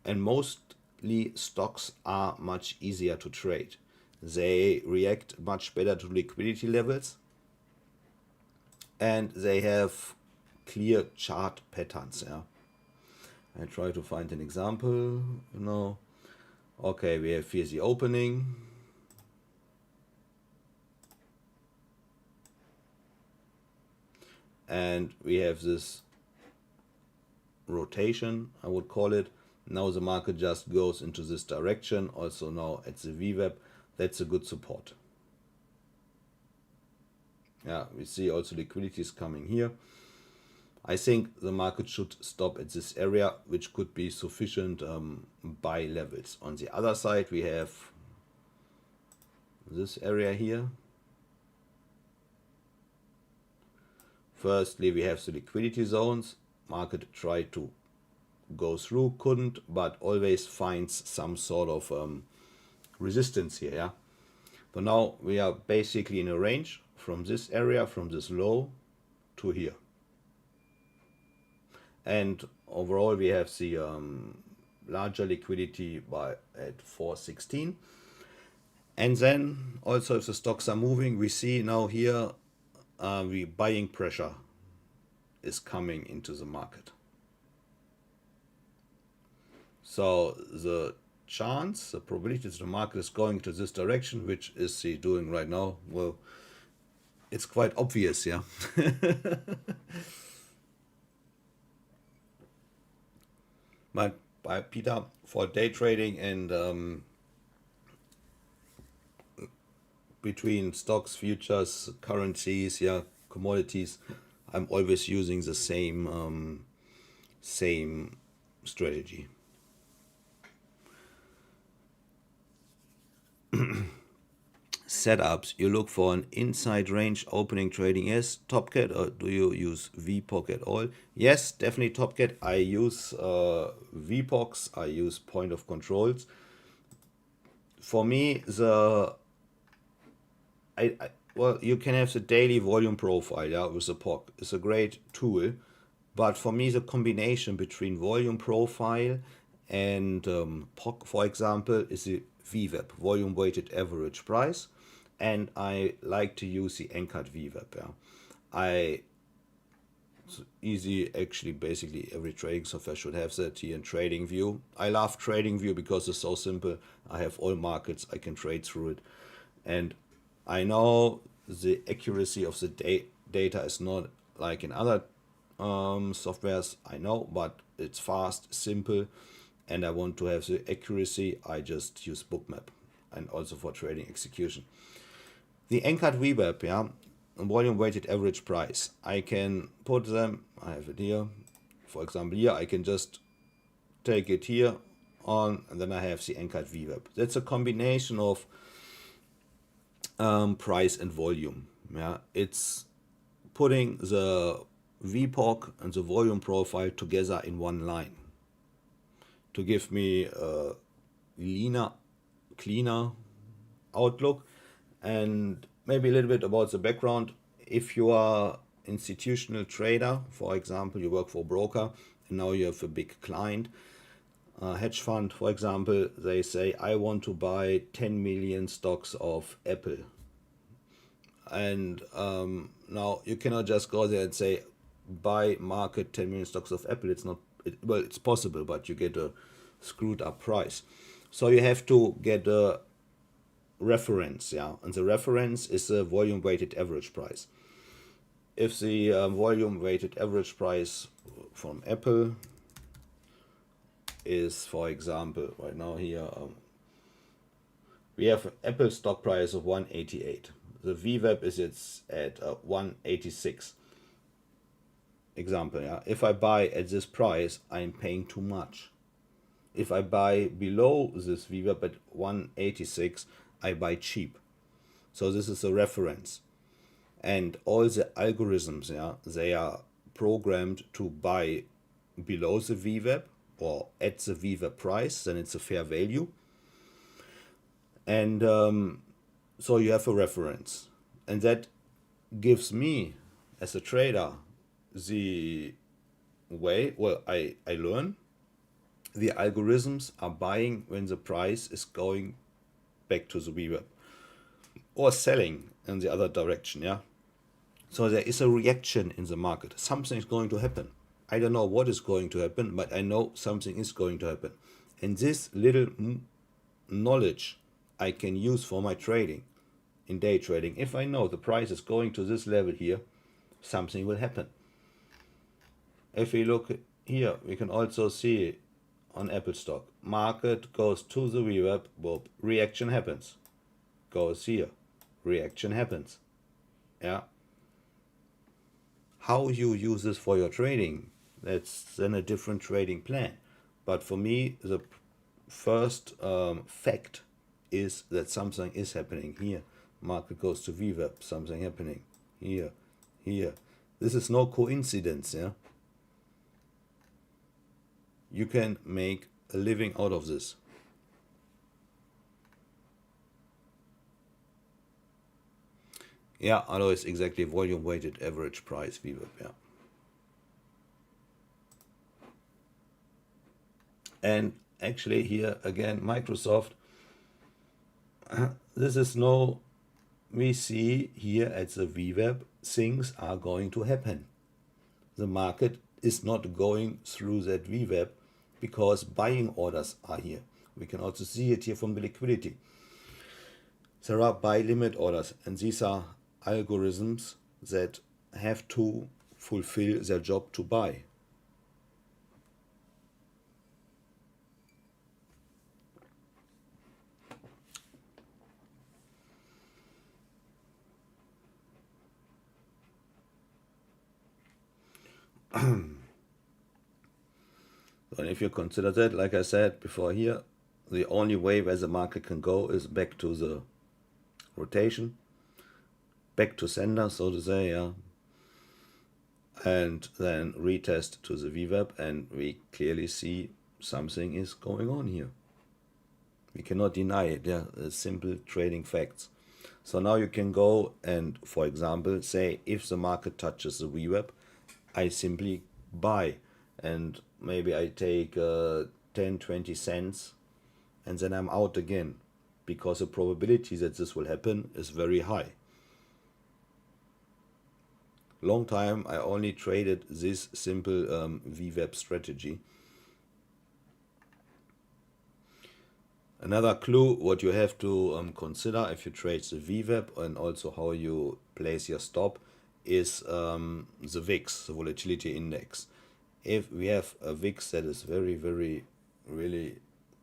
And mostly stocks are much easier to trade. They react much better to liquidity levels, and they have clear chart patterns. I try to find an example. Okay, we have here the opening. And we have this rotation, I would call it. Now the market just goes into this direction. Also now at the VWAP, that's a good support. We see also liquidity is coming here. I think the market should stop at this area, which could be sufficient buy levels. On the other side, we have this area here. Firstly, we have the liquidity zones. Market tried to go through, couldn't, but always finds some sort of resistance here. So now we are basically in a range from this area, from this low to here. And overall, we have the larger liquidity at 416. And then also, if the stocks are moving, we see now here the buying pressure is coming into the market. So the chance, the probability that the market is going to this direction, which is he doing right now, well, it's quite obvious, But by Peter, for day trading and between stocks, futures, currencies, commodities, I'm always using the same strategy. Setups, you look for an inside range opening trading as Topcat, or do you use VPOC at all? Yes, definitely Topcat. I use VPOCs, I use point of controls. For me, well, you can have the daily volume profile, with the POC. It's a great tool, but for me, the combination between volume profile and POC, for example, is the VWAP, volume weighted average price, and I like to use the anchored VWAP. It's easy, actually. Basically, every trading software should have that here in TradingView. I love TradingView because it's so simple. I have all markets, I can trade through it, and I know the accuracy of the data is not like in other softwares, I know, but it's fast, simple, and I want to have the accuracy, I just use Bookmap, and also for trading execution. The anchored VWAP, yeah, volume weighted average price. I can put them, I have it here. For example, here I can just take it here on, and then I have the anchored VWAP. That's a combination of price and volume. Yeah, it's putting the VPOC and the volume profile together in one line to give me a leaner, cleaner outlook. And maybe a little bit about the background. If you are institutional trader, for example, you work for a broker and now you have a big client, a hedge fund, for example, they say, I want to buy 10 million stocks of Apple. And now you cannot just go there and say, buy market 10 million stocks of Apple. It's not, well, it's possible, but you get a screwed up price. So you have to get a reference, yeah, and the reference is the volume weighted average price. If the volume weighted average price from Apple is, for example, right now here, we have an Apple stock price of 188. The VWAP is it's at 186. Example, yeah. If I buy at this price, I'm paying too much. If I buy below this VWAP at 186, I buy cheap. So this is a reference. And all the algorithms, yeah, they are programmed to buy below the VWAP or at the VWAP price, then it's a fair value. And so you have a reference. And that gives me, as a trader, the way, well, I learn the algorithms are buying when the price is going back to the VWAP or selling in the other direction, yeah. So there is a reaction in the market. Something is going to happen. I don't know what is going to happen, but I know something is going to happen. And this little knowledge I can use for my trading, in day trading. If I know the price is going to this level here, something will happen. If we look here, we can also see on Apple stock, market goes to the VWAP, well, reaction happens. Goes here, reaction happens. Yeah. How you use this for your trading, that's then a different trading plan. But for me, the first fact is that something is happening here. Market goes to VWAP, something happening here, here. This is no coincidence, yeah. You can make a living out of this. Yeah, otherwise exactly volume weighted average price VWAP, yeah. And actually here again, Microsoft, this is no, we see here at the VWAP, things are going to happen. The market is not going through that VWAP because buying orders are here. We can also see it here from the liquidity. There are buy limit orders, and these are algorithms that have to fulfill their job to buy. And if you consider that, like I said before here, the only way where the market can go is back to the rotation, back to sender, so to say, yeah, and then retest to the VWAP, and we clearly see something is going on here. We cannot deny it, yeah, it's simple trading facts. So now you can go and, for example, say if the market touches the VWAP, I simply buy, and maybe I take 10-20 cents, and then I'm out again, because the probability that this will happen is very high. Long time I only traded this simple VWAP strategy. Another clue what you have to consider if you trade the VWAP, and also how you place your stop, is the VIX, the volatility index. If we have a VIX that is very, very really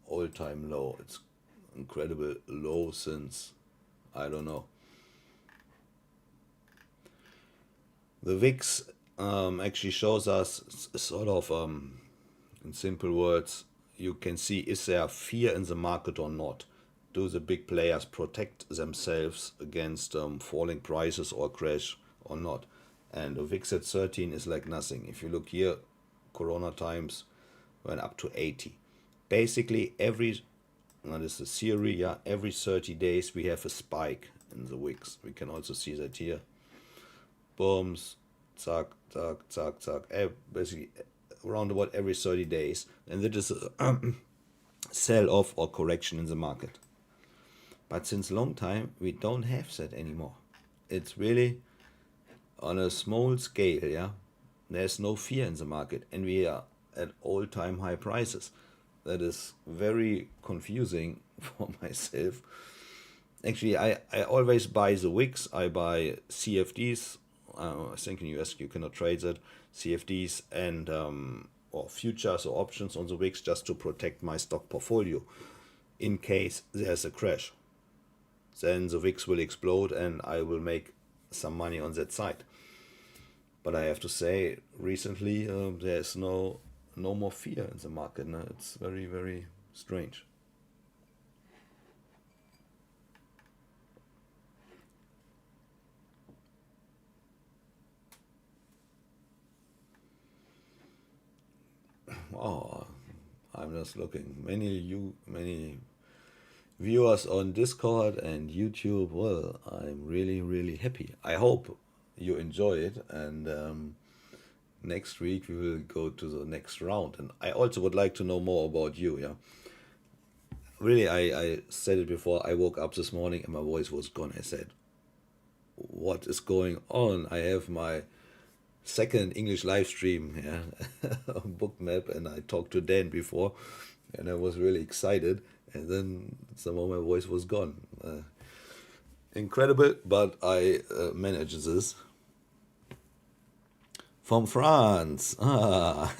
all-time low. It's incredible low since, I don't know. The VIX actually shows us sort of, in simple words, you can see, is there fear in the market or not? Do the big players protect themselves against falling prices or crash or not? And the VIX at 13 is like nothing. If you look here, Corona times went up to 80. Basically, that is the theory, yeah, every 30 days we have a spike in the VIX. We can also see that here. Booms, zack, zack, zack, zack, basically around about every 30 days. And that is a sell-off or correction in the market. But since long time, we don't have that anymore. It's really on a small scale, yeah. There's no fear in the market, and we are at all-time high prices. That is very confusing for myself. Actually, I always buy the wicks. I buy CFDs. I think in US you cannot trade that. CFDs and or futures or options on the wicks just to protect my stock portfolio in case there's a crash. Then the VIX will explode and I will make some money on that side. But I have to say, recently there's no more fear in the market. No? It's very, very strange. Oh, I'm just looking. Many viewers on Discord and YouTube. Well, I'm really, really happy. I hope you enjoy it, and next week we will go to the next round. And I also would like to know more about you. Yeah, really, I said it before. I woke up this morning and my voice was gone. I said, "What is going on?" I have my second English live stream, yeah, on Bookmap, and I talked to Dan before, and I was really excited. And then somehow my voice was gone. Incredible, but I managed this. From France. Ah.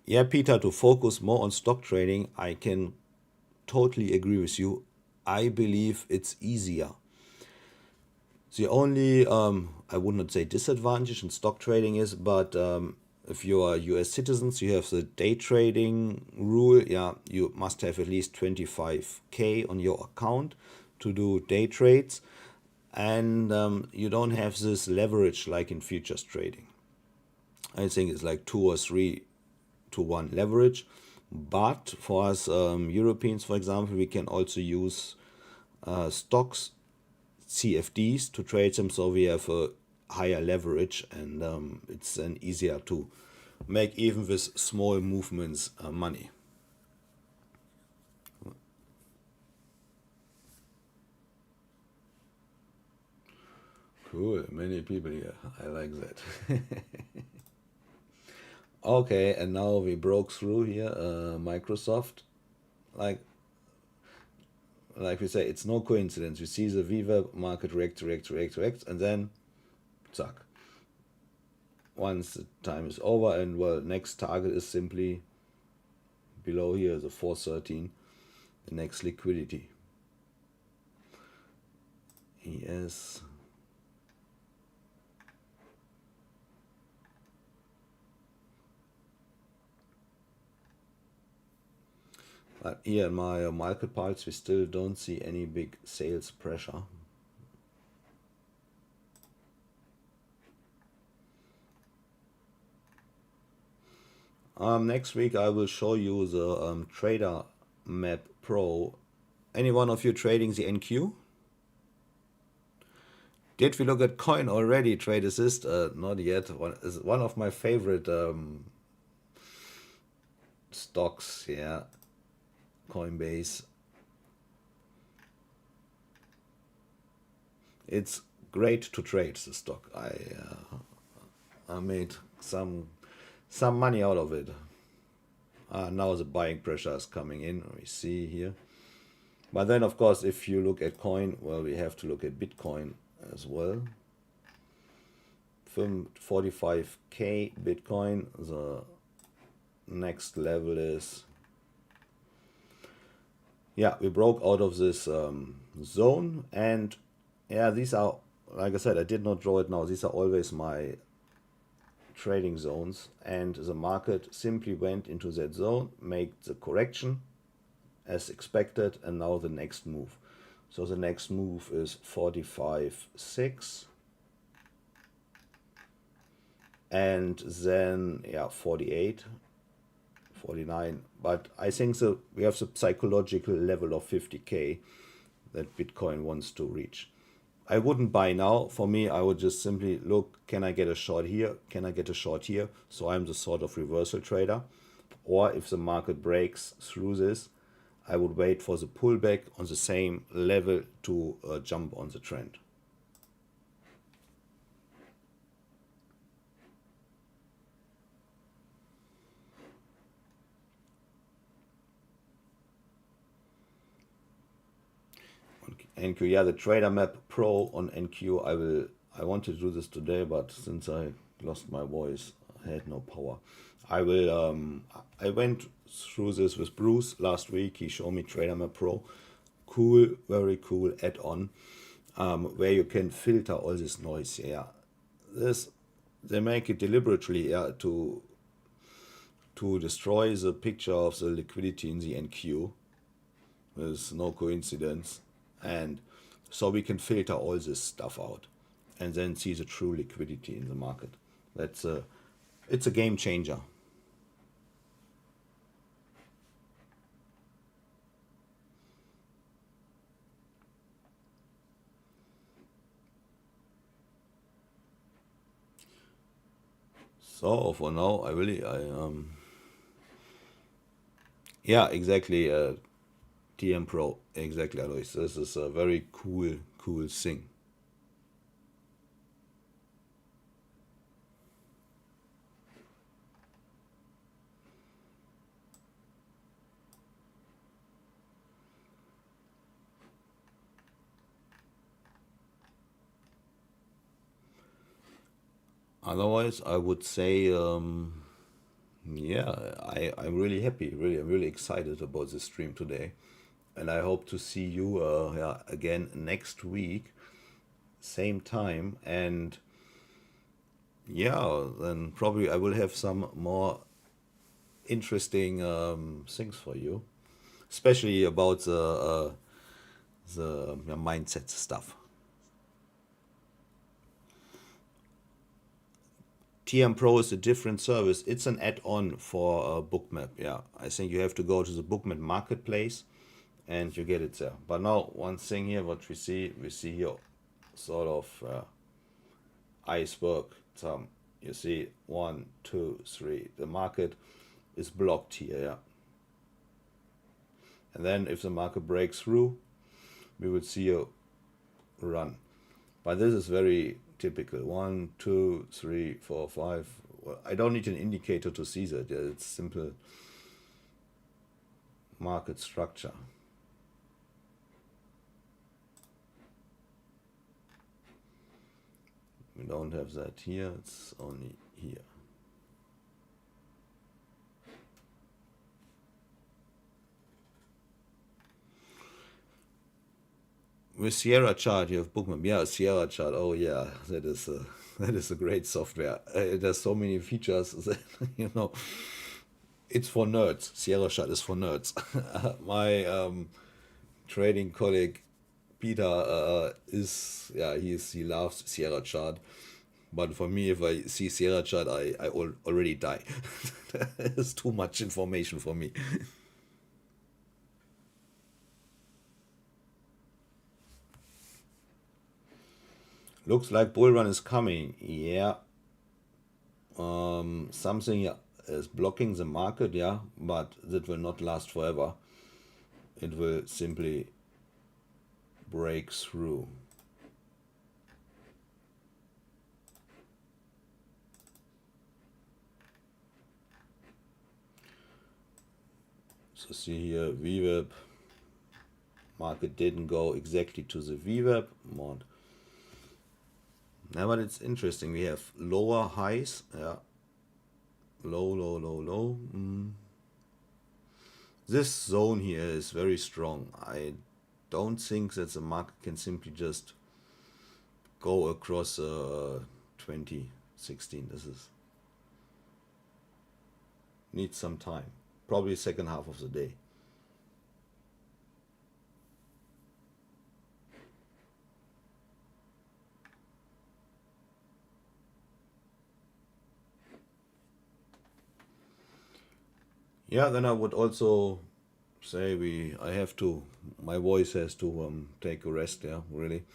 Yeah, Peter, to focus more on stock trading, I can totally agree with you. I believe it's easier. The only, I would not say disadvantage in stock trading is, but if you are US citizens, you have the day trading rule. Yeah, you must have at least 25K on your account to do day trades. And you don't have this leverage like in futures trading. I think it's like 2 or 3 to 1 leverage. But for us Europeans, for example, we can also use stocks, CFDs to trade them, so we have a higher leverage, and it's then easier to make even with small movements money. Cool, many people here. I like that. Okay, and now we broke through here. Microsoft, like we say, it's no coincidence. You see the VWAP market react, and then, zack. Once the time is over, and well, next target is simply below here, the 413, the next liquidity. Yes. But here in my market pulse, we still don't see any big sales pressure. Next week I will show you the Trader Map Pro. Any one of you trading the NQ? Did we look at coin already? Trade Assist? Not yet. One of my favorite stocks. Yeah, Coinbase. It's great to trade the stock. I made some money out of it. Now the buying pressure is coming in. We see here. But then, of course, if you look at coin, well, we have to look at Bitcoin as well. 45k Bitcoin. The next level is, yeah, we broke out of this zone, and yeah, these are, like I said, I did not draw it now. These are always my trading zones, and the market simply went into that zone, made the correction as expected, and now the next move. So the next move is 45.6, and then yeah, 48, 49. But I think so we have the psychological level of 50k that Bitcoin wants to reach. I wouldn't buy now. For me, I would just simply look, can I get a short here? Can I get a short here? So I'm the sort of reversal trader. Or if the market breaks through this, I would wait for the pullback on the same level to jump on the trend. NQ, yeah, the Trader Map Pro on NQ. I wanted to do this today, but since I lost my voice, I had no power. I went through this with Bruce last week. He showed me Trader Map Pro. Cool, very cool add-on, where you can filter all this noise. Yeah, they make it deliberately, yeah, to destroy the picture of the liquidity in the NQ. There's no coincidence. And so we can filter all this stuff out and then see the true liquidity in the market. It's a game changer. So for now, yeah, exactly. TM Pro, exactly, Alois. This is a very cool thing. Otherwise, I would say, yeah, I'm really happy. Really, I'm really excited about this stream today, and I hope to see you yeah, again next week, same time, and yeah, then probably I will have some more interesting things for you, especially about the mindset stuff. TM Pro is a different service. It's an add-on for Bookmap. Yeah, I think you have to go to the Bookmap marketplace, and you get it there. But now one thing here, what we see here, sort of iceberg. Some you see 1, 2, 3. The market is blocked here. Yeah, and then if the market breaks through, we would see a run. But this is very typical. 1, 2, 3, 4, 5. Well, I don't need an indicator to see that. It's simple market structure. We don't have that here. It's only here. With Sierra Chart, you have Bookmap. Yeah, Sierra Chart. Oh yeah, that is a great software. It has so many features that it's for nerds. Sierra Chart is for nerds. My trading colleague Peter he loves Sierra Chart, but for me, if I see Sierra Chart, I already die. It's too much information for me. Looks like bull run is coming. Yeah. Something is blocking the market, yeah, but that will not last forever. It will simply break through. So see here, VWAP. Market didn't go exactly to the VWAP. Now, but it's interesting. We have lower highs. Yeah. Low, low, low, low. This zone here is very strong. I don't think that the market can simply just go across 2016. This is needs some time. Probably second half of the day. Yeah, then I would also say my voice has to take a rest, yeah, really.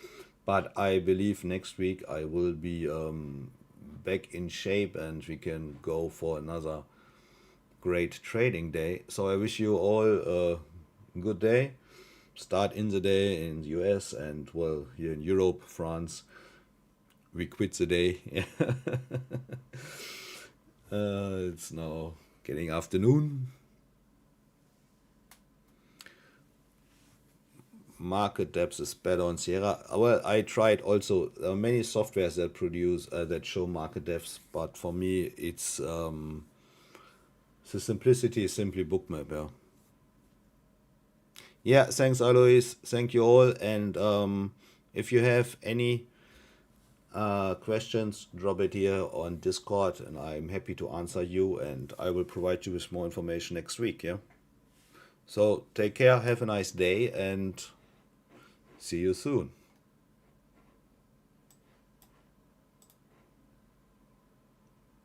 But I believe next week I will be back in shape and we can go for another great trading day. So I wish you all a good day. Start in the day in the US and, well, here in Europe, France, we quit the day. It's now getting afternoon. Market depth is better on Sierra. Well, I tried also. There are many softwares that produce that show market depths, but for me, it's the simplicity is simply Bookmap. Yeah. Yeah. Thanks, Alois. Thank you all. And if you have any questions, drop it here on Discord, and I'm happy to answer you. And I will provide you with more information next week. Yeah. So take care. Have a nice day, and see you soon.